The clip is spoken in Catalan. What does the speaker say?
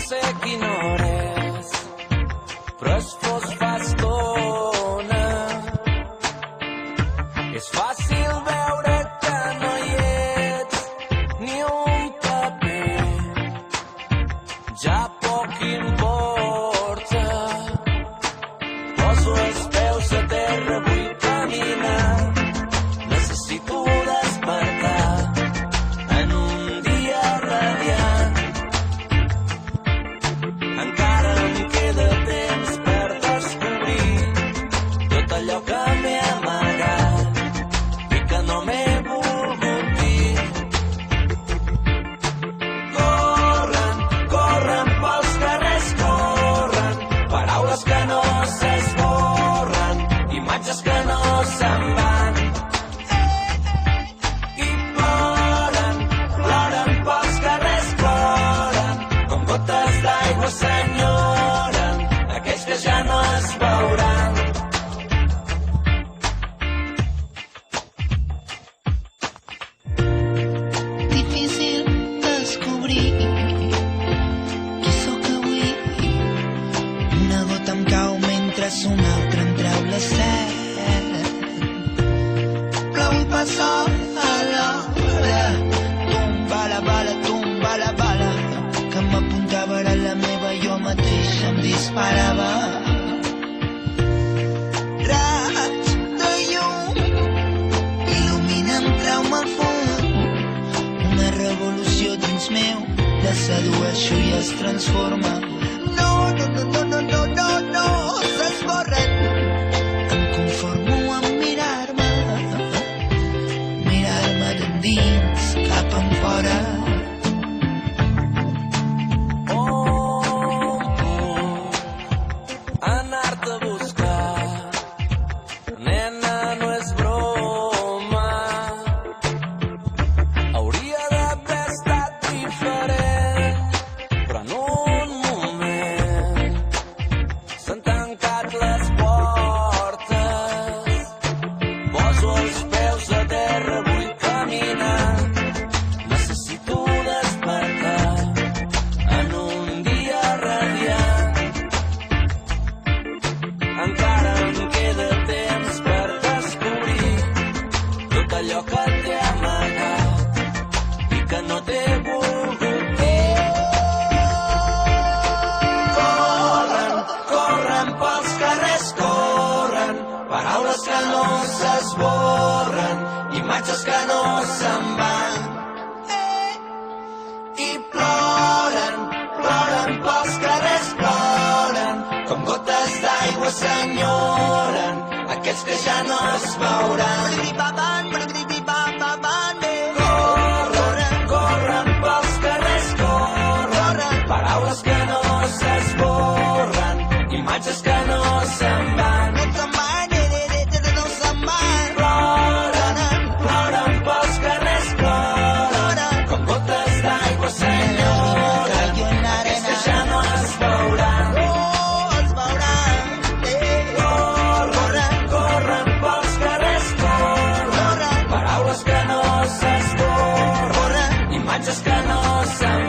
sé quina hora és, però es fos fa estona. És fàcil veure que no hi ets, ni un paper, ja poc importa. Poso els peus a terra, vull caminar, necessito despertar en un dia radiant. Encara em queda temps per descobrir tot allò que m'he amagat i que no m'he volgut dir. Corren, corren pels carrers, corren, paraules que no s'esborren, imatges que no se'n van. I ploren, ploren pels carrers, ploren, com gotes d'aigua s'enyoren aquells que ja no es veuran. Difícil descobrir qui sóc avui. Una gota em cau mentre una altra em treu la set. Plou i passa a l'hora. Tomba la bala que m'apuntava era la meva, jo mateix em disparava. Raig de llum il·luminen, treu-me al fum. Una revolució dins meu, la sedueixo i es transforma. No, no, no, no, no, no, no, no, s'esborren. Em conformo amb mirar-me d'endins cap enfora. On puc anar-te a buscar? Nena, no és broma. Hauria d'haver estat diferent, però en un moment s'han tancat les portes. Poso els peus a terra, vull caminar, necessito despertar en un dia radiant. Encara em queda temps per descobrir tot allò que t'he amagat i que no t'he volgut dir. Corren, corren pels carrers, corren, paraules que no s'esborren, imatges que no se'n van. I ploren, ploren pels carrers, ploren, com gotes d'aigua s'enyoren aquells que ja no es veuran. Corren, corren pels carrers, corren, paraules que no s'esborren, imatges que no se'n van. Ploren, ploren pels carrers, ploren, com gotes d'aigua s'enyoren aquells que ja no es veuran. Corren, corren pels carrers, corren, paraules que no s'esborren, imatges que no se'n